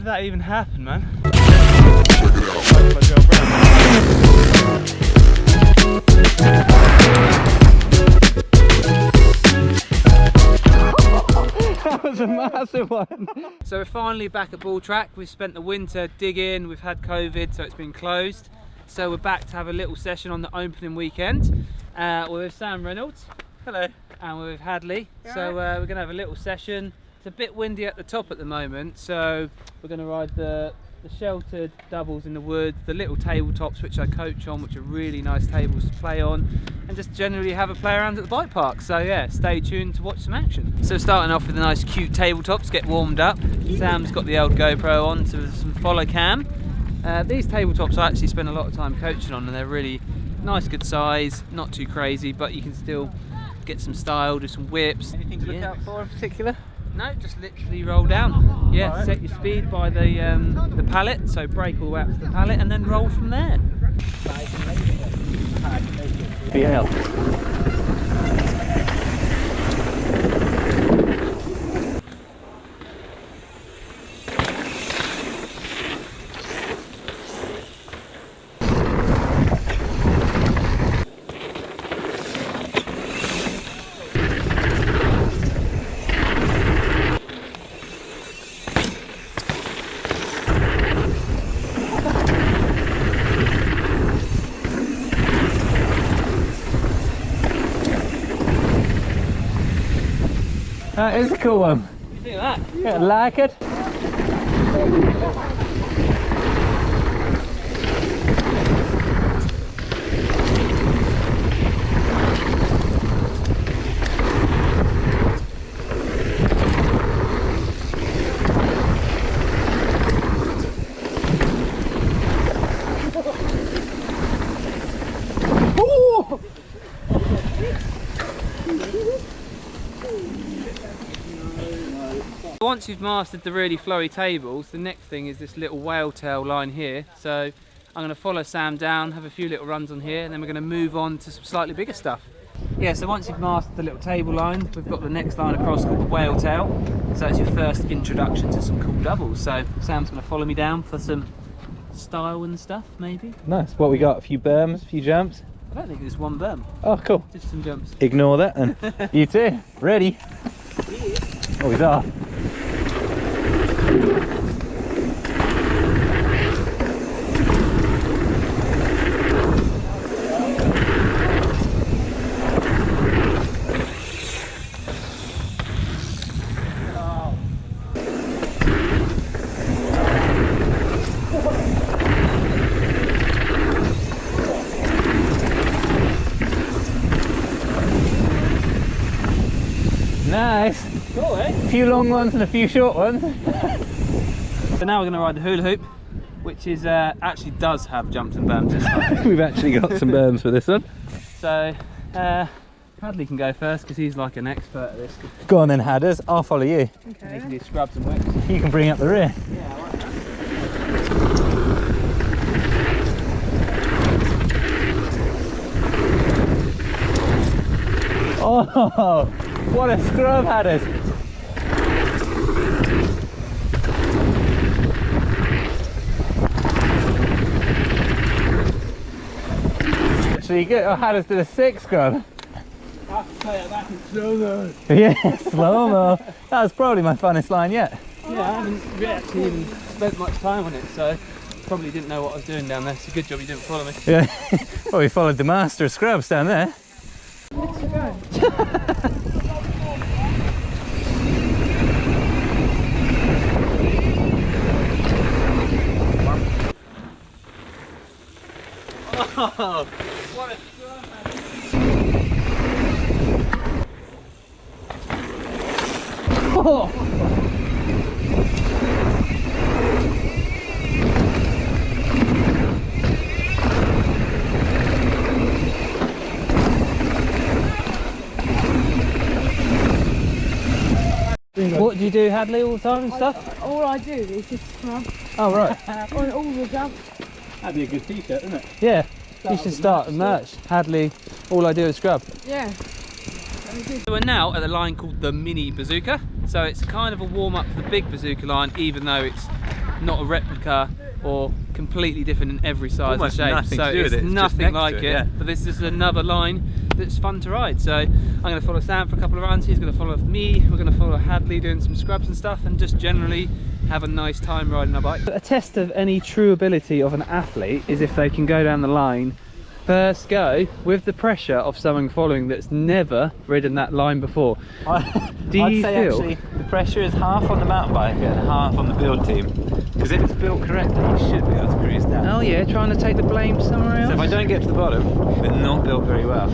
did that even happen, man? That was a massive one. So we're finally back at Ball Track. We've spent the winter digging, we've had COVID, so it's been closed. So we're back to have a little session on the opening weekend. We're with Sam Reynolds. Hello. And we're with Hadley. Yeah. So we're going to have a little session. It's a bit windy at the top at the moment, so we're going to ride the sheltered doubles in the woods, the little tabletops which I coach on, which are really nice tables to play on, and just generally have a play around at the bike park. So yeah, stay tuned to watch some action. So starting off with a nice cute tabletop to get warmed up. Sam's got the old GoPro on, so there's some follow cam. These tabletops I actually spend a lot of time coaching on, and they're really nice, good size, not too crazy, but you can still get some style, do some whips. Anything to look out for in particular? No, just literally roll down. Yeah, right. Set your speed by the pallet, so brake all the way up to the pallet and then roll from there. Yeah. That is a cool one. You think of that? Yeah, like it. Once you've mastered the really flowy tables, the next thing is this little whale tail line here. So I'm going to follow Sam down, have a few little runs on here, and then we're going to move on to some slightly bigger stuff. Yeah, so once you've mastered the little table line, we've got the next line across called the whale tail. So it's your first introduction to some cool doubles. So Sam's going to follow me down for some style and stuff, maybe. Nice. What we got? A few berms, a few jumps? I don't think there's one berm. Oh, cool. Just some jumps. Ignore that then. You too. Ready? Oh, he's off. Nice. Cool, eh? A few long ones and a few short ones. So now we're going to ride the hula hoop, which is actually does have jumps and berms this time. We've actually got some berms for this one. So Hadley can go first because he's like an expert at this. Go on then, Hadders. I'll follow you. Okay. And he can do scrubs and whips. You can bring up the rear. Yeah, I like that. Oh, what a scrub, Hadders. Actually, good. Oh, Hadders did a 6 scrub. I have to play it back in slow-mo. Yeah, slow-mo. That was probably my funnest line yet. Yeah, I haven't actually even spent much time on it, so probably didn't know what I was doing down there. It's a good job you didn't follow me. Yeah. Well, we followed the master of scrubs down there. Oh, what a scrub, Oh. What do you do, Hadley, all the time and stuff? All I do is just scrub Oh, right. on all the jumps. That'd be a good t-shirt, wouldn't it? Yeah, you should start a merch. Hadley, all I do is scrub. Yeah. So we're now at a line called the mini bazooka. So it's kind of a warm up for the big bazooka line, even though it's not a replica or completely different in every size Almost and shape. nothing So to do with it's it, it's just nothing next like to it. it, yeah. But this is another line that's fun to ride. So I'm going to follow Sam for a couple of runs. He's going to follow me. We're going to follow Hadley doing some scrubs and stuff, and just generally have a nice time riding a bike. A test of any true ability of an athlete is if they can go down the line first go with the pressure of someone following that's never ridden that line before. Do I'd you say feel actually the pressure is half on the mountain biker and half on the build team, because if it's built correctly you should be able to cruise down. oh yeah, trying to take the blame somewhere else? So if I don't get to the bottom, they're not built very well.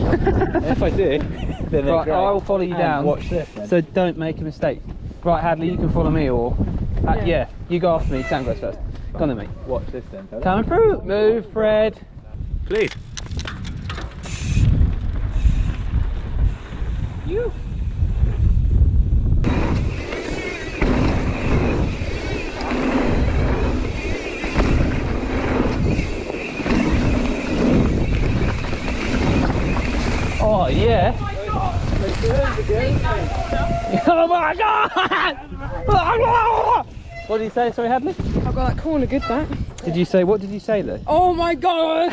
If I do, then they're right, great. I'll follow you And down. watch this then. So don't make a mistake. Right, Hadley, you can follow me, or yeah, you go after me. Sam goes first. Go on then, mate. Watch this then. Coming through. Move, Fred. Please. You. Oh yeah. Oh my god! What did you say? Sorry, Hadley? I've got that corner good back. Did you say, what did you say though? Oh my god!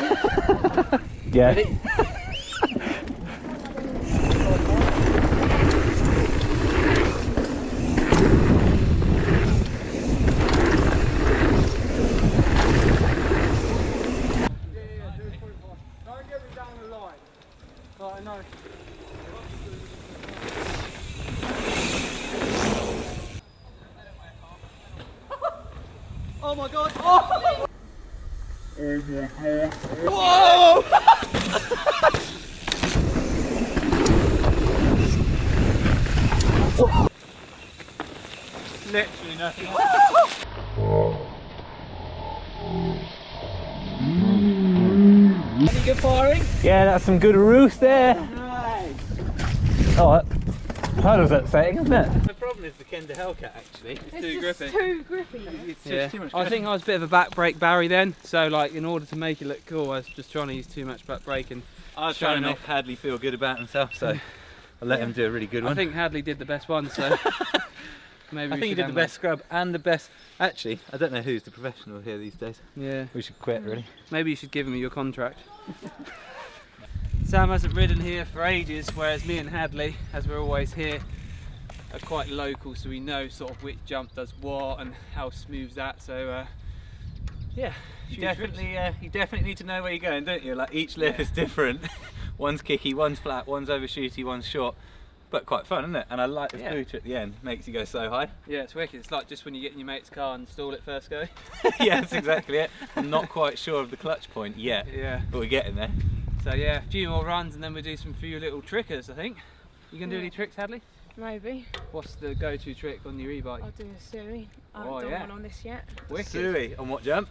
Yeah. Ready? Oh my god! Oh! Whoa! Literally nothing. Any good firing? Yeah, that's some good roost there. Nice. Oh, that was upsetting, isn't it? The problem is the Kenda Hellcat actually. It's too just grippy. too grippy. It's just Yeah, too much I think I was a bit of a back brake Barry then, so like in order to make it look cool I was just trying to use too much back brake, and I was trying to showing make Hadley feel good about himself, so I let him do a really good one. I think Hadley did the best one, so maybe I we think he should did the hand best scrub and the best. Actually, I don't know who's the professional here these days. that. Yeah, We should quit, really. maybe you should give him your contract. Sam hasn't ridden here for ages, whereas me and Hadley, as we're always here, are quite local, so we know sort of which jump does what and how smooth's that. So yeah, You definitely need to know where you're going, don't you? Like each lip is different. One's kicky, one's flat, one's overshooty, one's short. But quite fun, isn't it? And I like this booter at the end. Makes you go so high. Yeah, it's wicked. It's like just when you get in your mate's car and stall it first go. Yeah, that's exactly it. I'm not quite sure of the clutch point yet, Yeah. but we're getting there. So yeah, a few more runs and then we'll do some few little trickers, I think. You gonna do any tricks, Hadley? Maybe. What's the go-to trick on your e-bike? I'll do a Sui. I haven't Oh, done yeah. one on this yet. Wicked. Suey, on what jump?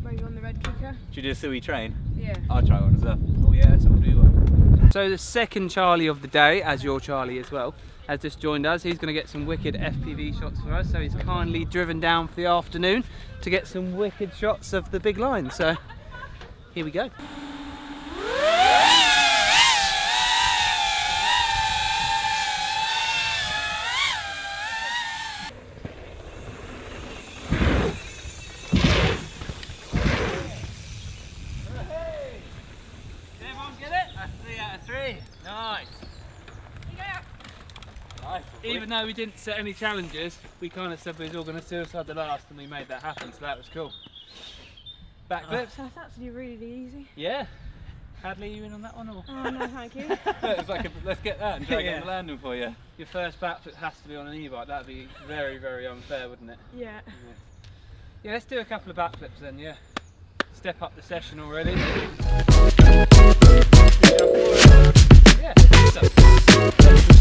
Maybe on the red kicker. Should you do a Suey train? Yeah. I'll try one as well. Oh yeah, so we'll do one. So the second Charlie of the day, as your Charlie as well, has just joined us. He's gonna get some wicked FPV shots for us. So he's kindly driven down for the afternoon to get some wicked shots of the big line. So here we go. Even though we didn't set any challenges, we kind of said we was all going to suicide the last, and we made that happen, so that was cool. Backflips? That's actually really easy. Yeah. Hadley, you in on that one? Or? Oh no, thank you. It's like let's get that and try Yeah. getting the landing for you. Your first backflip has to be on an e-bike. That'd be very, very unfair, wouldn't it? Yeah. Yeah, let's do a couple of backflips then, yeah. Step up the session already. Yeah, so.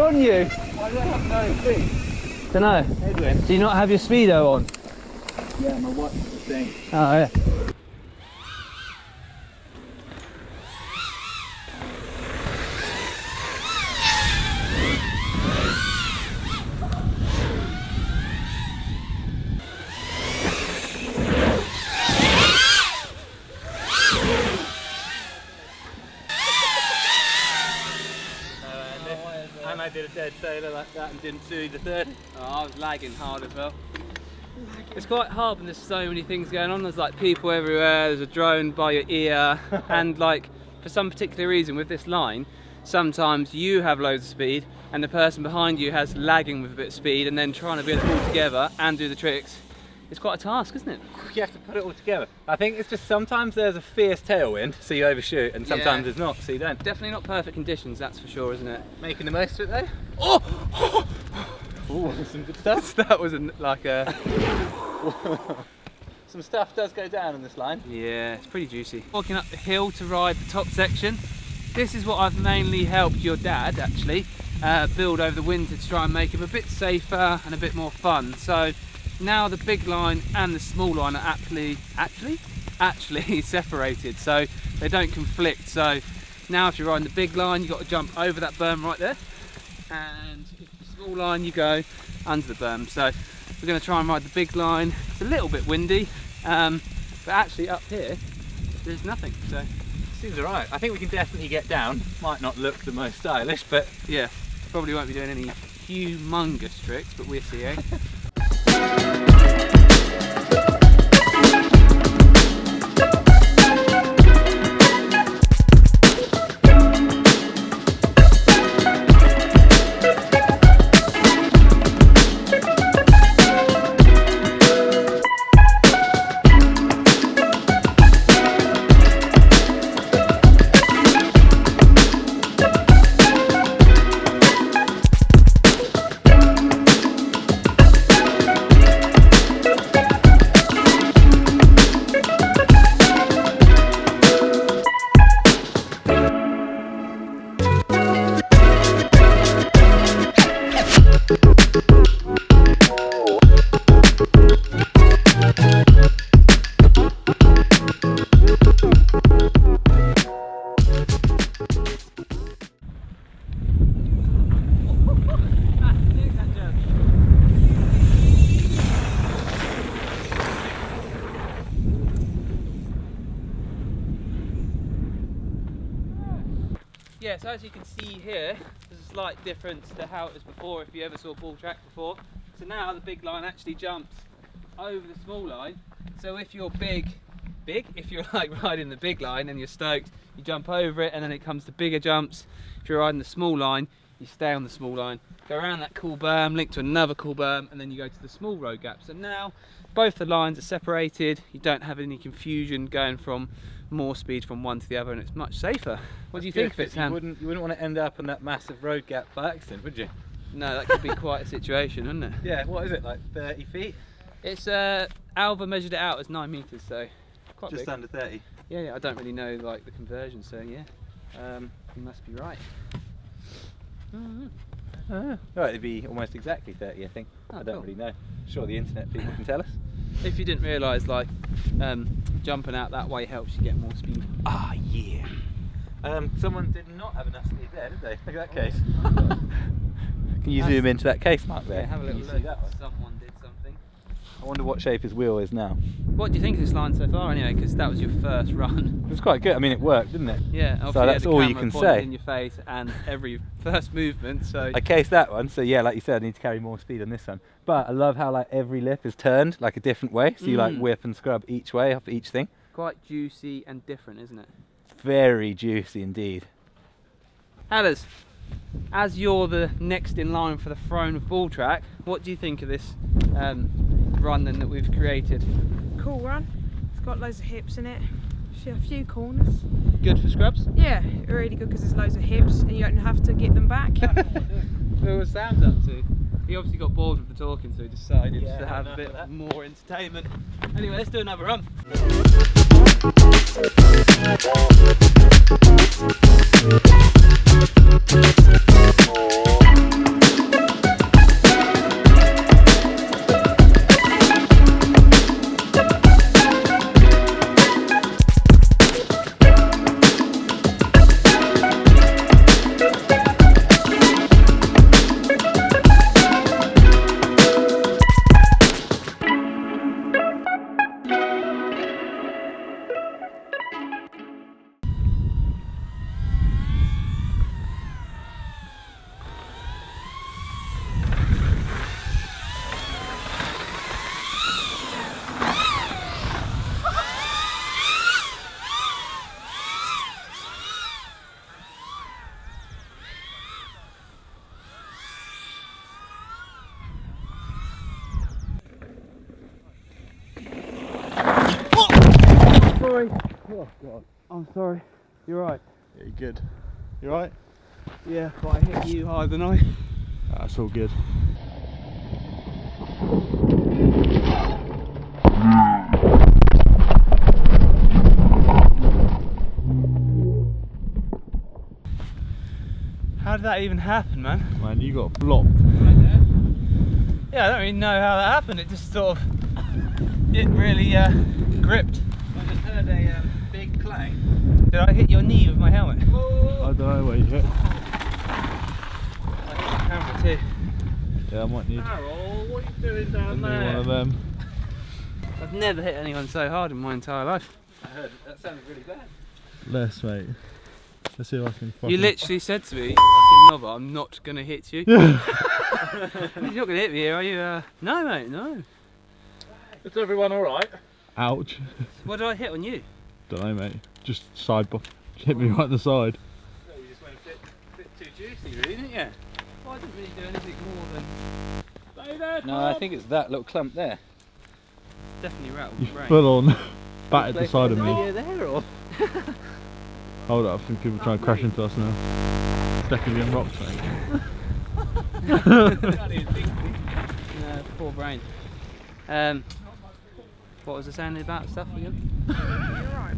on you? Why do I have no speed? Dunno. Headwind. Do you not have your speedo on? Yeah, my watch is the thing. Oh yeah. And I did a dead sailor like that and didn't do the third. Oh, I was lagging hard as well. It's quite hard when there's so many things going on. There's like people everywhere, there's a drone by your ear, and like for some particular reason with this line, sometimes you have loads of speed and the person behind you has lagging with a bit of speed, and then trying to be all together and do the tricks. It's quite a task, isn't it? You have to put it all together. I think it's just sometimes there's a fierce tailwind, so you overshoot, and sometimes Yeah. there's not, so you don't. Definitely not perfect conditions, that's for sure, isn't it? Making the most of it though. Oh! Ooh, some good stuff. That was like a... Some stuff does go down on this line. Yeah, it's pretty juicy. Walking up the hill to ride the top section. This is what I've mainly helped your dad actually build over the winter to try and make him a bit safer and a bit more fun. So now the big line and the small line are actually separated, so they don't conflict. So now if you're riding the big line, you've got to jump over that berm right there, and if the small line, you go under the berm. So we're going to try and ride the big line. It's a little bit windy, but actually up here there's nothing, so Seems alright. I think we can definitely get down. Might not look the most stylish, but yeah, probably won't be doing any humongous tricks, but we'll see, eh? Yeah, so as you can see here, there's a slight difference to how it was before, if you ever saw ball track before. So now the big line actually jumps over the small line. So if you're if you're like riding the big line and you're stoked, you jump over it, and then it comes to bigger jumps. If you're riding the small line, you stay on the small line, go around that cool berm, link to another cool berm, and then you go to the small road gap. So now both the lines are separated, you don't have any confusion going from more speed from one to the other, and it's much safer. What do you think of it, Sam? You wouldn't want to end up on that massive road gap by accident, would you? No, that could be quite a situation, wouldn't it? Yeah, what is it, like 30 feet? It's Alva measured it out as 9 meters, so quite Just big. under 30. Yeah, I don't really know like the conversion, so yeah, you must be right. Oh, it'd be almost exactly 30, I think. Oh, I don't cool. really know. Sure, the internet people can tell us. If you didn't realise, like jumping out that way helps you get more speed. Ah, yeah. Someone did not have enough speed there, did they? Look at that case. Can you zoom into that case mark there? Yeah, have a Can little you see look. that one? Someone did something. I wonder what shape his wheel is now. What do you think of this line so far, anyway? Because that was your first run. It was quite good. I mean, it worked, didn't it? Yeah, obviously So that's the all you camera can pointed say. in your face and every first movement. So I cased that one, so yeah, like you said, I need to carry more speed on this one. But I love how like every lip is turned like a different way, so you like whip and scrub each way off each thing. quite juicy and different, isn't it? Very juicy indeed. Alice, as you're the next in line for the throne of ball track, what do you think of this run then that we've created? Cool run. It's got loads of hips in it. A few corners. Good for scrubs? Yeah, really good because there's loads of hips and you don't have to get them back. What was Sam's up to? He obviously got bored with the talking, so he decided Yeah, to have a enough bit of that. more entertainment. Anyway, let's do another run. sorry. Oh God. I'm sorry. You're right. Yeah, you good? You right? Yeah, but I hit you harder than I. That's all good. How did that even happen, man? Man, you got blocked. Yeah, I don't really know how that happened. It just sort of, it really gripped. I just heard a big clang. Did I hit your knee with my helmet? I don't know where you hit. I hit the camera too. Yeah, I might need Carol, what are you doing a down new there? one of them. I've never hit anyone so hard in my entire life. I heard it. That sounded really bad. Less, mate. Let's see if I can fucking... You literally said to me, fucking knobber, I'm not going to hit you. You're not going to hit me here, are you? No, mate, no. Is everyone alright? Ouch. What did I hit on you? Don't know, mate. Just side buff. Hit me right in the side. No, you just went a bit too juicy, really, didn't you? Well, I didn't really do anything more than... Stay there, Tom. No, I think it's that little clump there. Definitely rattled You the brain. full on battered the side of Are me. you there or? Hold up, I think people are trying to crash into us now. It's definitely on rocks, mate. No, poor brain. What was I saying about stuff again? You're right.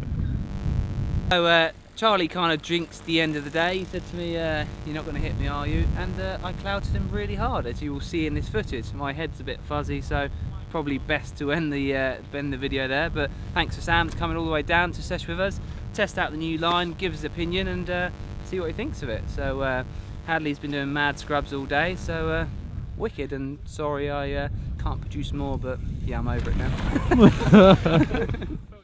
So Charlie kind of drinks the end of the day. He said to me, "You're not going to hit me, are you?" And I clouted him really hard, as you will see in this footage. My head's a bit fuzzy, so probably best to end the video there. But thanks for Sam coming all the way down to sesh with us, test out the new line, give his opinion, and see what he thinks of it. So Hadley's been doing mad scrubs all day, so wicked. And sorry I can't produce more, but yeah, I'm over it now.